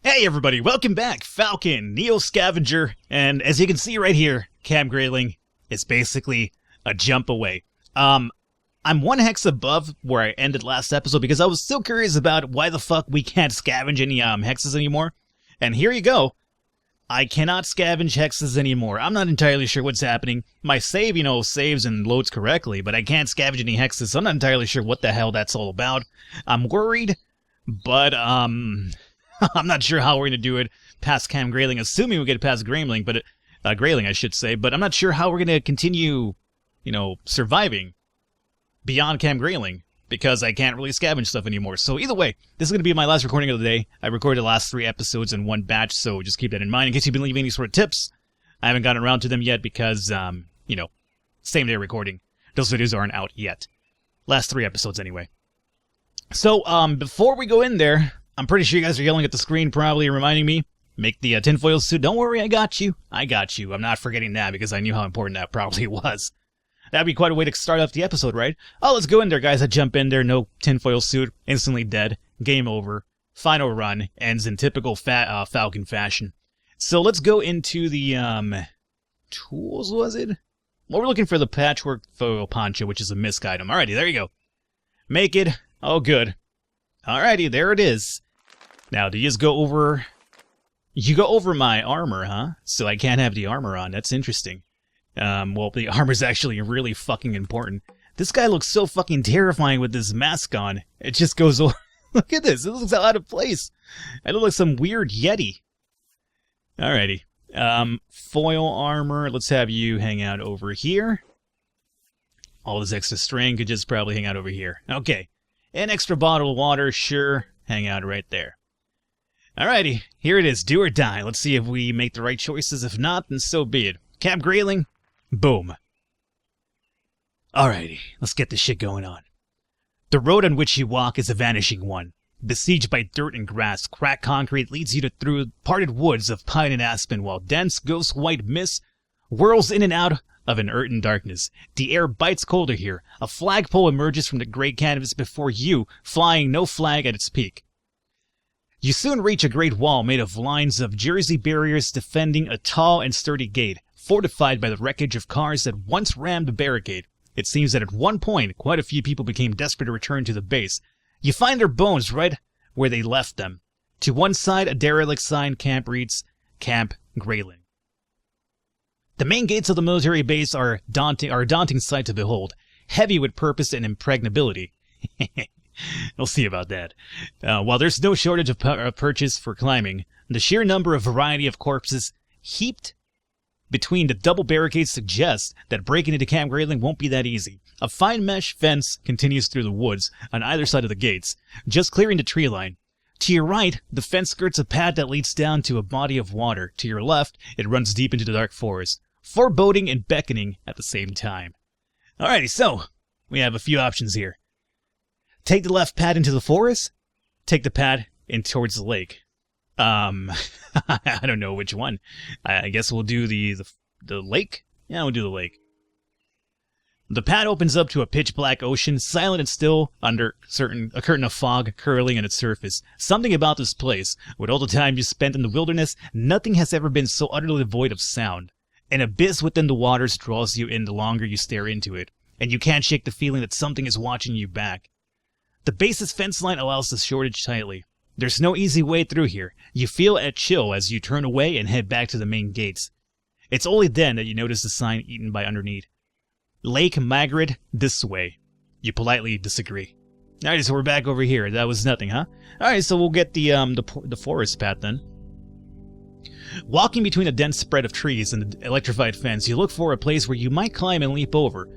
Hey everybody, welcome back, Falcon, NEO Scavenger, and as you can see right here, Camp Grayling is basically a jump away. I'm one hex above where I ended last episode because I was still curious about why the fuck we can't scavenge any hexes anymore. And here you go. I cannot scavenge hexes anymore. I'm not entirely sure what's happening. My save, saves and loads correctly, but I can't scavenge any hexes, so I'm not entirely sure what the hell that's all about. I'm worried, but, I'm not sure how we're going to do it past Camp Grayling, assuming we get past Grayling, but Grayling, I should say, but I'm not sure how we're going to continue, surviving beyond Camp Grayling, because I can't really scavenge stuff anymore. So either way, this is going to be my last recording of the day. I recorded the last 3 episodes in one batch, so just keep that in mind in case you've been leaving any sort of tips. I haven't gotten around to them yet because, same day recording. Those videos aren't out yet. Last 3 episodes anyway. So, before we go in there, I'm pretty sure you guys are yelling at the screen, probably reminding me, make the tinfoil suit. Don't worry, I got you. I got you. I'm not forgetting that because I knew how important that probably was. That'd be quite a way to start off the episode, right? Oh, let's go in there, guys. I jump in there, no tinfoil suit, instantly dead, game over, final run, ends in typical Falcon fashion. So let's go into the, tools, was it? Well, we're looking for the patchwork foil poncho, which is a misc item. Alrighty, there you go. Make it. Oh, good. Alrighty, there it is. Now, do you just go over... You go over my armor, huh? So I can't have the armor on. That's interesting. Well, the armor's actually really fucking important. This guy looks so fucking terrifying with this mask on. It just goes over... Look at this. It looks out of place. I look like some weird Yeti. Alrighty. Foil armor. Let's have you hang out over here. All this extra string could just probably hang out over here. Okay. An extra bottle of water, sure. Hang out right there. Alrighty, here it is, do or die. Let's see if we make the right choices. If not, then so be it. Camp Grayling, boom. Alrighty, let's get this shit going on. The road on which you walk is a vanishing one. Besieged by dirt and grass, cracked concrete leads you through parted woods of pine and aspen, while dense, ghost-white mist whirls in and out of an earthen darkness. The air bites colder here. A flagpole emerges from the gray canvas before you, flying no flag at its peak. You soon reach a great wall made of lines of Jersey barriers defending a tall and sturdy gate, fortified by the wreckage of cars that once rammed the barricade. It seems that at one point, quite a few people became desperate to return to the base. You find their bones right where they left them. To one side, a derelict sign reads, Camp Grayling. The main gates of the military base are a daunting sight to behold, heavy with purpose and impregnability. We'll see about that. While there's no shortage of perches for climbing, the sheer number of variety of corpses heaped between the double barricades suggests that breaking into Camp Grayling won't be that easy. A fine mesh fence continues through the woods on either side of the gates, just clearing the tree line. To your right, the fence skirts a path that leads down to a body of water. To your left, it runs deep into the dark forest, foreboding and beckoning at the same time. Alrighty, so, we have a few options here. Take the left path into the forest, take the path in towards the lake. I don't know which one. I guess we'll do the lake? Yeah, we'll do the lake. The path opens up to a pitch-black ocean, silent and still under a curtain of fog curling on its surface. Something about this place, with all the time you spent in the wilderness, nothing has ever been so utterly devoid of sound. An abyss within the waters draws you in the longer you stare into it, and you can't shake the feeling that something is watching you back. The base's fence line allows the shortage tightly. There's no easy way through here. You feel a chill as you turn away and head back to the main gates. It's only then that you notice the sign eaten by underneath. Lake Margaret, this way. You politely disagree. Alright, so we're back over here. That was nothing, huh? Alright, so we'll get the forest path then. Walking between a dense spread of trees and the electrified fence, you look for a place where you might climb and leap over.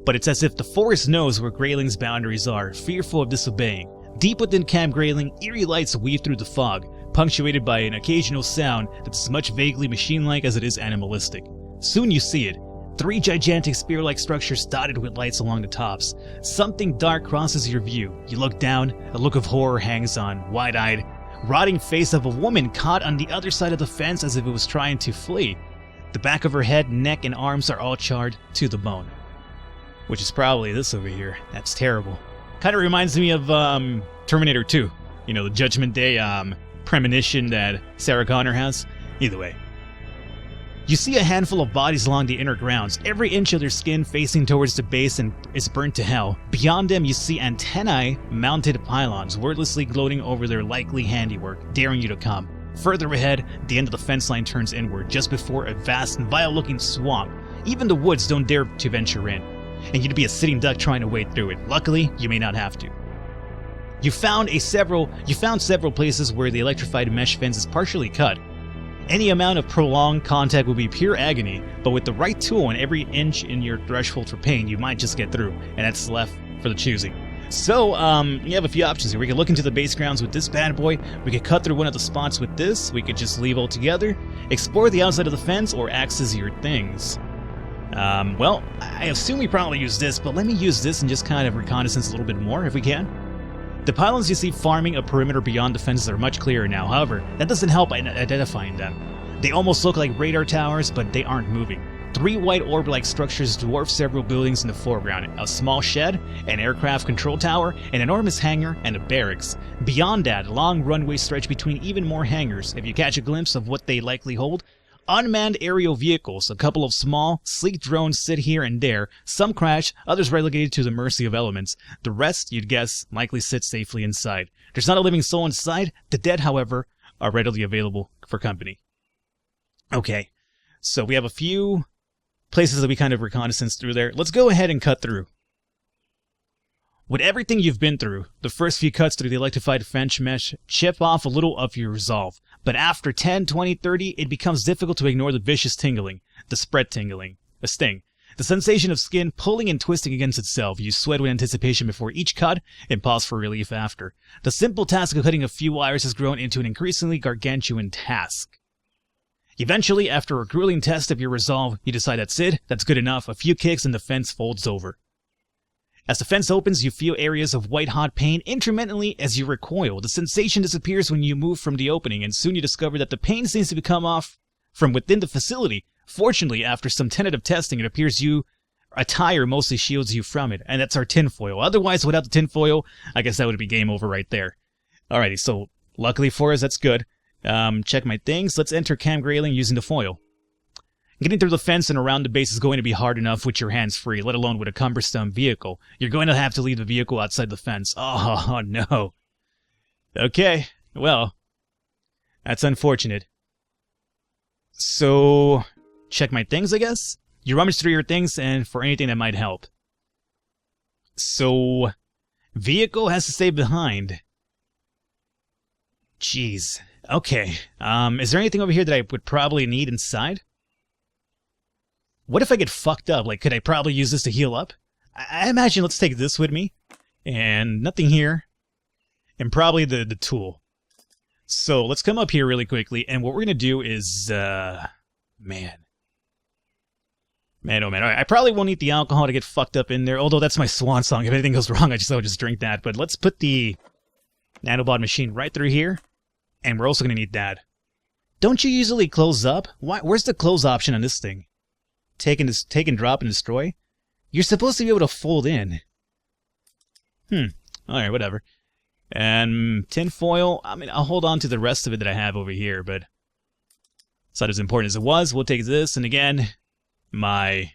But it's as if the forest knows where Grayling's boundaries are, fearful of disobeying. Deep within Camp Grayling, eerie lights weave through the fog, punctuated by an occasional sound that's as much vaguely machine-like as it is animalistic. Soon you see it. 3 gigantic spear-like structures dotted with lights along the tops. Something dark crosses your view. You look down, a look of horror hangs on, wide-eyed, rotting face of a woman caught on the other side of the fence as if it was trying to flee. The back of her head, neck, and arms are all charred to the bone. Which is probably this over here. That's terrible. Kind of reminds me of Terminator 2. The Judgment Day premonition that Sarah Connor has. Either way. You see a handful of bodies along the inner grounds, every inch of their skin facing towards the base and is burnt to hell. Beyond them, you see antennae-mounted pylons wordlessly gloating over their likely handiwork, daring you to come. Further ahead, the end of the fence line turns inward, just before a vast and vile-looking swamp. Even the woods don't dare to venture in, and you'd be a sitting duck trying to wade through it. Luckily, you may not have to. You found several places where the electrified mesh fence is partially cut. Any amount of prolonged contact would be pure agony, but with the right tool and every inch in your threshold for pain, you might just get through, and that's left for the choosing. So, you have a few options here. We could look into the base grounds with this bad boy, we could cut through one of the spots with this, we could just leave altogether, explore the outside of the fence, or access your things. Well, I assume we probably use this, but let me use this and just kind of reconnaissance a little bit more, if we can. The pylons you see farming a perimeter beyond the fences are much clearer now. However, that doesn't help in identifying them. They almost look like radar towers, but they aren't moving. 3 white orb-like structures dwarf several buildings in the foreground. A small shed, an aircraft control tower, an enormous hangar, and a barracks. Beyond that, long runways stretch between even more hangars. If you catch a glimpse of what they likely hold, unmanned aerial vehicles, a couple of small, sleek drones sit here and there. Some crash, others relegated to the mercy of elements. The rest, you'd guess, likely sit safely inside. There's not a living soul inside. The dead, however, are readily available for company. Okay, so we have a few places that we kind of reconnaissance through there. Let's go ahead and cut through. With everything you've been through, the first few cuts through the electrified fence mesh chip off a little of your resolve. But after 10, 20, 30, it becomes difficult to ignore the vicious tingling, the spread tingling, a sting. The sensation of skin pulling and twisting against itself. You sweat with anticipation before each cut and pause for relief after. The simple task of cutting a few wires has grown into an increasingly gargantuan task. Eventually, after a grueling test of your resolve, you decide that's it, that's good enough. A few kicks and the fence folds over. As the fence opens, you feel areas of white-hot pain intermittently as you recoil. The sensation disappears when you move from the opening, and soon you discover that the pain seems to come off from within the facility. Fortunately, after some tentative testing, it appears a tire mostly shields you from it, and that's our tinfoil. Otherwise, without the tinfoil, I guess that would be game over right there. Alrighty, so luckily for us, that's good. Check my things. Let's enter Camp Grayling using the foil. Getting through the fence and around the base is going to be hard enough with your hands free, let alone with a cumbersome vehicle. You're going to have to leave the vehicle outside the fence. Oh, no. Okay, well, that's unfortunate. So, check my things, I guess? You rummage through your things and for anything that might help. So, vehicle has to stay behind. Jeez. Okay, is there anything over here that I would probably need inside? What if I get fucked up? Like, could I probably use this to heal up? I imagine let's take this with me. And nothing here. And probably the tool. So, let's come up here really quickly. And what we're going to do is, man, oh man. All right, I probably won't need the alcohol to get fucked up in there. Although that's my swan song. If anything goes wrong, I'll just drink that. But let's put the nanobot machine right through here. And we're also going to need that. Don't you usually close up? Where's the close option on this thing? Take and drop and destroy? You're supposed to be able to fold in. Alright, whatever. And tinfoil, I mean, I'll hold on to the rest of it that I have over here, but it's not as important as it was. We'll take this, and again, my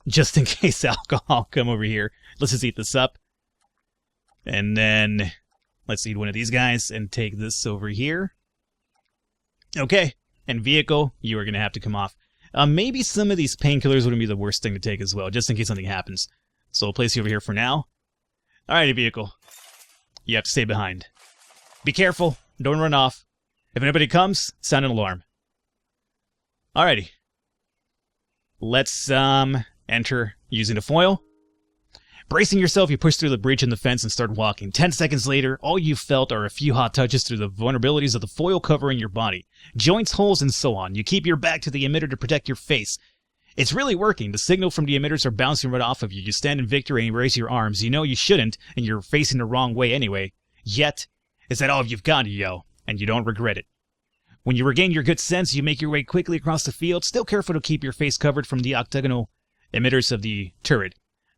just in case alcohol come over here. Let's just eat this up. And then let's eat one of these guys and take this over here. Okay, and vehicle, you are going to have to come off. Maybe some of these painkillers wouldn't be the worst thing to take as well, just in case something happens. So I'll place you over here for now. Alrighty, vehicle. You have to stay behind. Be careful, don't run off. If anybody comes, sound an alarm. Alrighty. Let's, enter using the foil. Bracing yourself, you push through the breach in the fence and start walking. 10 seconds later, all you felt are a few hot touches through the vulnerabilities of the foil covering your body. Joints, holes, and so on. You keep your back to the emitter to protect your face. It's really working. The signal from the emitters are bouncing right off of you. You stand in victory and raise your arms. You know you shouldn't, and you're facing the wrong way anyway. Yet, is that all you've got to yell? And you don't regret it. When you regain your good sense, you make your way quickly across the field, still careful to keep your face covered from the octagonal emitters of the turret.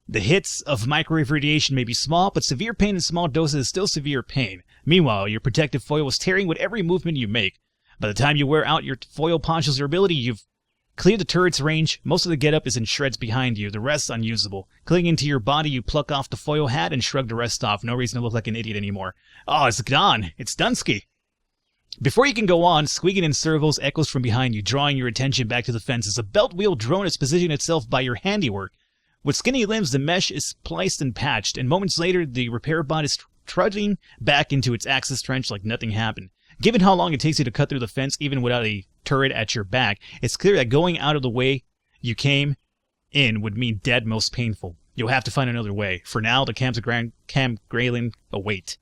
The hits of microwave radiation may be small, but severe pain in small doses is still severe pain. Meanwhile, your protective foil is tearing with every movement you make. By the time you wear out your foil poncho's durability, you've cleared the turret's range. Most of the getup is in shreds behind you, the rest unusable. Clinging to your body, you pluck off the foil hat and shrug the rest off. No reason to look like an idiot anymore. Oh, it's gone. It's Dunsky. Before you can go on, squeaking in servos echoes from behind you, drawing your attention back to the fences. A belt-wheel drone is positioning itself by your handiwork. With skinny limbs, the mesh is spliced and patched, and moments later, the repair bot is trudging back into its access trench like nothing happened. Given how long it takes you to cut through the fence, even without a turret at your back, it's clear that going out of the way you came in would mean dead most painful. You'll have to find another way. For now, the Camp Grayling await.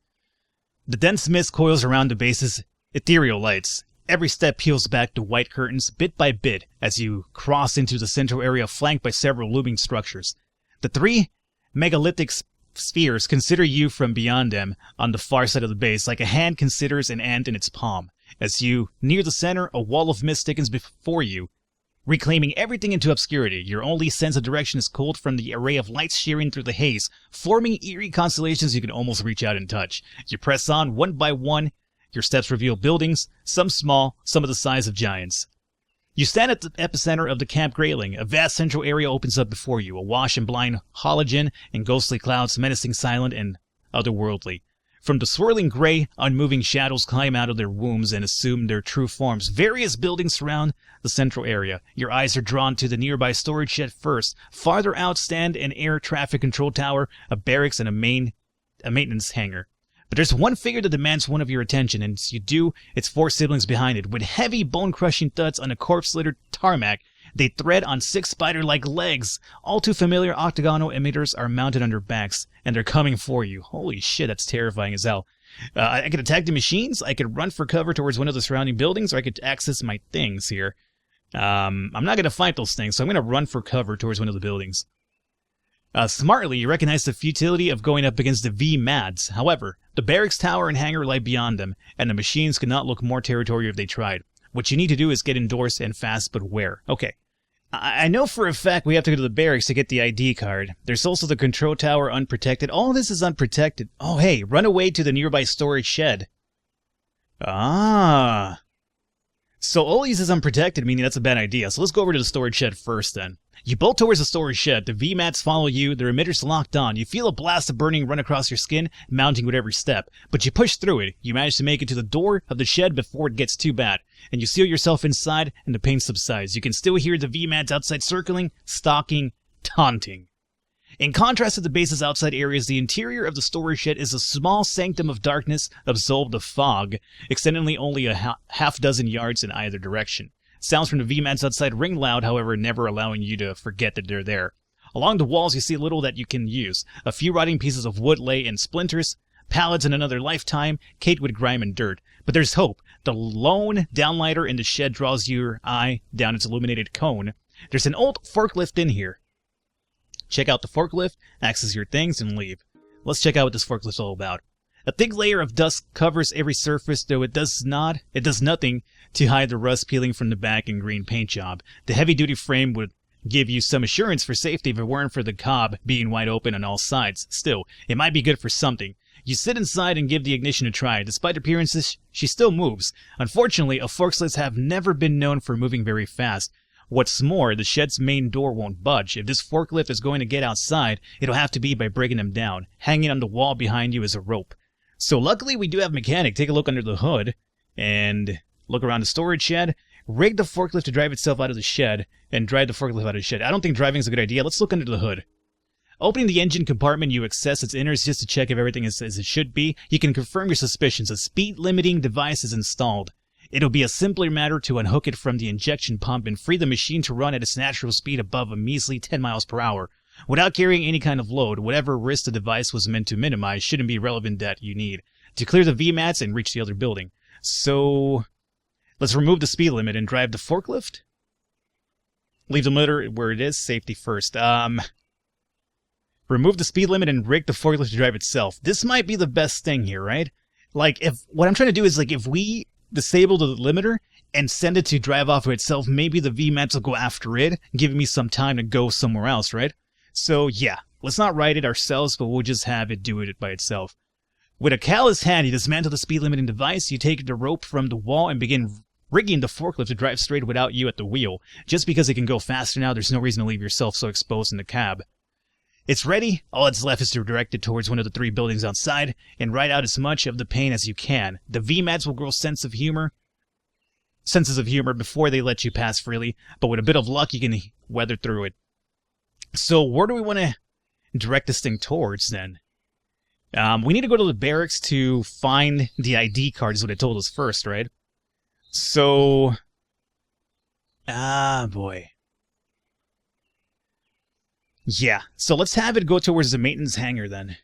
The dense mist coils around the base's ethereal lights. Every step peels back the white curtains, bit by bit, as you cross into the central area flanked by several looming structures. The three megalithic spheres consider you from beyond them on the far side of the base, like a hand considers an ant in its palm. As you near the center, a wall of mist thickens before you, reclaiming everything into obscurity. Your only sense of direction is cold from the array of lights shearing through the haze, forming eerie constellations you can almost reach out and touch. You press on one by one. Your steps reveal buildings, some small, some of the size of giants. You stand at the epicenter of the Camp Grayling. A vast central area opens up before you, awash in blind halogen and ghostly clouds, menacing, silent, and otherworldly. From the swirling gray, unmoving shadows climb out of their wombs and assume their true forms. Various buildings surround the central area. Your eyes are drawn to the nearby storage shed first. Farther out stand an air traffic control tower, a barracks, and a maintenance hangar. But there's one figure that demands one of your attention, and as you do, its four siblings behind it. With heavy, bone-crushing thuds on a corpse-littered tarmac, they thread on six spider-like legs. All too familiar octagonal emitters are mounted on their backs, and they're coming for you. Holy shit, that's terrifying as hell. I could attack the machines, I could run for cover towards one of the surrounding buildings, or I could access my things here. I'm not going to fight those things, so I'm going to run for cover towards one of the buildings. Smartly, you recognize the futility of going up against the V-Mads. However, the barracks tower and hangar lie beyond them, and the machines could not look more territorial if they tried. What you need to do is get indoors and fast, but where? Okay. I know for a fact we have to go to the barracks to get the ID card. There's also the control tower unprotected. All this is unprotected. Oh, hey, run away to the nearby storage shed. Ah. So all these is unprotected, meaning that's a bad idea. So let's go over to the storage shed first, then. You bolt towards the storage shed. The VMATs follow you. The emitters locked on. You feel a blast of burning run across your skin, mounting with every step. But you push through it. You manage to make it to the door of the shed before it gets too bad. And you seal yourself inside, and the pain subsides. You can still hear the VMATs outside circling, stalking, taunting. In contrast to the base's outside areas, the interior of the storage shed is a small sanctum of darkness absolved of fog, extending only a half dozen yards in either direction. Sounds from the VMATs outside ring loud, however, never allowing you to forget that they're there. Along the walls, you see little that you can use. A few rotting pieces of wood lay in splinters, pallets in another lifetime, caked with grime and dirt. But there's hope. The lone downlighter in the shed draws your eye down its illuminated cone. There's an old forklift in here. Check out the forklift, access your things, and leave. Let's check out what this forklift's all about. A thick layer of dust covers every surface, though it does nothing to hide the rust peeling from the back and green paint job. The heavy-duty frame would give you some assurance for safety if it weren't for the cob being wide open on all sides. Still, it might be good for something. You sit inside and give the ignition a try. Despite appearances, she still moves. Unfortunately, forklifts have never been known for moving very fast. What's more, the shed's main door won't budge. If this forklift is going to get outside, it'll have to be by breaking them down. Hanging on the wall behind you is a rope. So luckily we do have a mechanic. Take a look under the hood and look around the storage shed. Rig the forklift to drive itself out of the shed and drive the forklift out of the shed. I don't think driving is a good idea. Let's look under the hood. Opening the engine compartment, you access its innards just to check if everything is as it should be. You can confirm your suspicions. A speed-limiting device is installed. It'll be a simpler matter to unhook it from the injection pump and free the machine to run at its natural speed above a measly 10 miles per hour. Without carrying any kind of load, whatever risk the device was meant to minimize shouldn't be relevant that you need to clear the VMATs and reach the other building. So, let's remove the speed limit and drive the forklift. Leave the motor where it is, safety first. Remove the speed limit and rig the forklift to drive itself. This might be the best thing here, right? Like, what I'm trying to do is, like, if we disable the limiter and send it to drive off of itself, maybe the VMATs will go after it, giving me some time to go somewhere else, right? So, yeah, Let's not ride it ourselves, but we'll just have it do it by itself. With a callous hand, you dismantle the speed-limiting device, you take the rope from the wall and begin rigging the forklift to drive straight without you at the wheel. Just because it can go faster now, there's no reason to leave yourself so exposed in the cab. It's ready. All that's left is to direct it towards one of the 3 buildings outside and ride out as much of the pain as you can. The VMATs will grow senses of humor before they let you pass freely, but with a bit of luck, you can weather through it. So where do we want to direct this thing towards, then? We need to go to the barracks to find the ID card, is what it told us first, right? So... boy. Yeah, so let's have it go towards the maintenance hangar, then.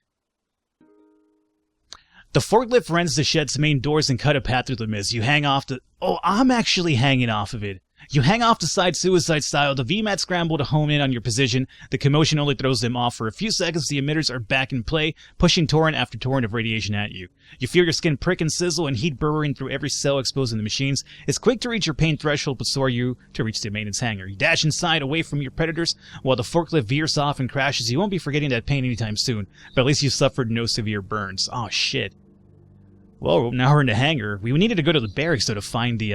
The forklift rents the shed's main doors and cut a path through the mist. You hang off the... Oh, I'm actually hanging off of it. You hang off the side suicide style. The VMAT scramble to home in on your position. The commotion only throws them off. For a few seconds, the emitters are back in play, pushing torrent after torrent of radiation at you. You feel your skin prick and sizzle and heat burrowing through every cell exposing the machines. It's quick to reach your pain threshold, but so are you to reach the maintenance hangar. You dash inside, away from your predators, while the forklift veers off and crashes. You won't be forgetting that pain anytime soon, but at least you suffered no severe burns. Oh, shit. Well, now we're in the hangar. We needed to go to the barracks, though, to find the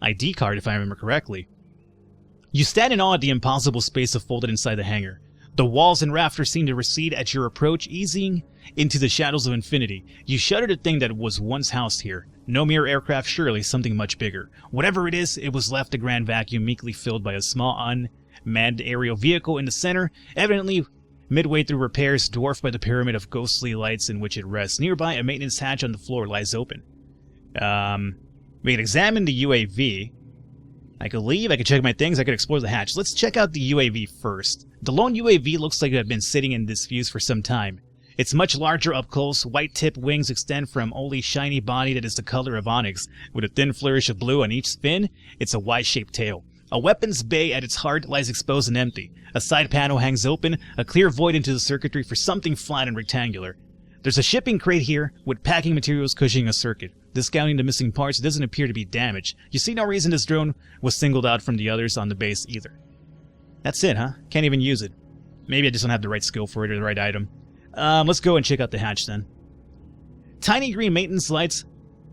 ID card, if I remember correctly. You stand in awe at the impossible space unfolded inside the hangar. The walls and rafters seem to recede at your approach, easing into the shadows of infinity. You shudder to think that it was once housed here. No mere aircraft, surely something much bigger. Whatever it is, it was left a grand vacuum, meekly filled by a small unmanned aerial vehicle in the center, evidently midway through repairs, dwarfed by the pyramid of ghostly lights in which it rests. Nearby, a maintenance hatch on the floor lies open. We can examine the UAV. I could leave, I could check my things, I could explore the hatch. Let's check out the UAV first. The lone UAV looks like it had been sitting in this fuse for some time. It's much larger up close. White-tipped wings extend from only shiny body that is the color of onyx. With a thin flourish of blue on each fin, it's a Y-shaped tail. A weapons bay at its heart lies exposed and empty. A side panel hangs open, a clear void into the circuitry for something flat and rectangular. There's a shipping crate here, with packing materials cushioning a circuit. Discounting the missing parts, it doesn't appear to be damaged. You see no reason this drone was singled out from the others on the base either. That's it, huh? Can't even use it. Maybe I just don't have the right skill for it or the right item. Let's go and check out the hatch then. Tiny green maintenance lights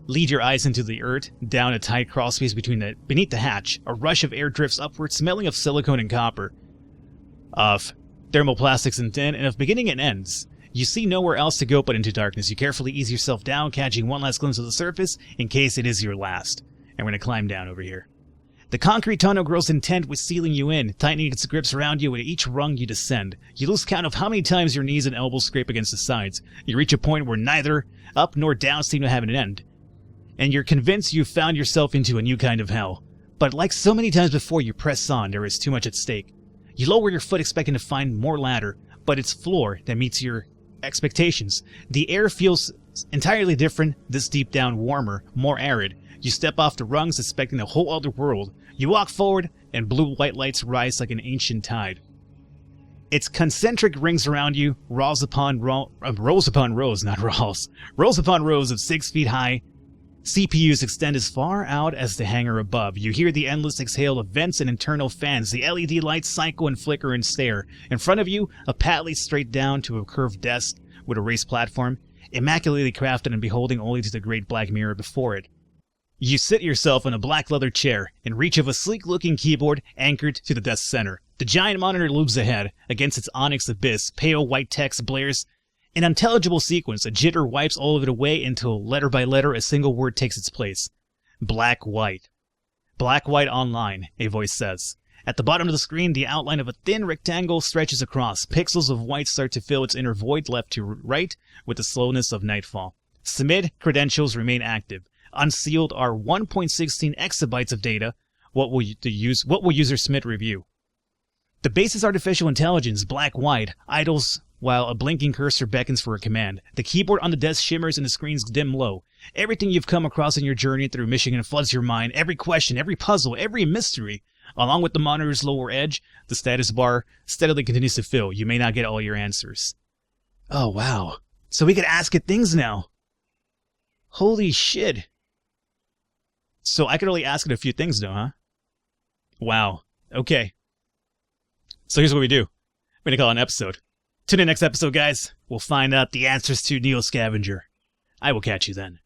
lead your eyes into the earth, down a tight crawlspace beneath the hatch. A rush of air drifts upward, smelling of silicone and copper, of thermoplastics and tin, and of beginning and ends. You see nowhere else to go but into darkness. You carefully ease yourself down, catching one last glimpse of the surface, in case it is your last. And we're going to climb down over here. The concrete tunnel grows intent with sealing you in, tightening its grips around you with each rung you descend. You lose count of how many times your knees and elbows scrape against the sides. You reach a point where neither up nor down seem to have an end. And you're convinced you've found yourself into a new kind of hell. But like so many times before, you press on. There is too much at stake. You lower your foot expecting to find more ladder, but it's floor that meets your expectations. The air feels entirely different, this deep down warmer, more arid. You step off the rungs expecting a whole other world. You walk forward and blue-white lights rise like an ancient tide. Its concentric rings around you, rows upon rows of 6 feet high. CPUs extend as far out as the hangar above. You hear the endless exhale of vents and internal fans. The LED lights cycle and flicker and stare. In front of you, a path leads straight down to a curved desk with a raised platform, immaculately crafted and beholding only to the great black mirror before it. You sit yourself in a black leather chair, in reach of a sleek-looking keyboard anchored to the desk center. The giant monitor looms ahead. Against its onyx abyss, pale white text blares. An unintelligible sequence, a jitter wipes all of it away until, letter by letter, a single word takes its place. Black-white. Black-white online, a voice says. At the bottom of the screen, the outline of a thin rectangle stretches across. Pixels of white start to fill its inner void left to right with the slowness of nightfall. Submit credentials remain active. Unsealed are 1.16 exabytes of data. What will user submit review? The base's artificial intelligence, black-white, idles while a blinking cursor beckons for a command. The keyboard on the desk shimmers and the screens dim low. Everything you've come across in your journey through Michigan floods your mind. Every question, every puzzle, every mystery. Along with the monitor's lower edge, the status bar steadily continues to fill. You may not get all your answers. Oh, wow. So we could ask it things now. Holy shit. So I could only ask it a few things though, huh? Wow. Okay. So here's what we do. We're going to call it an episode. Tune in next episode, guys. We'll find out the answers to NEO Scavenger. I will catch you then.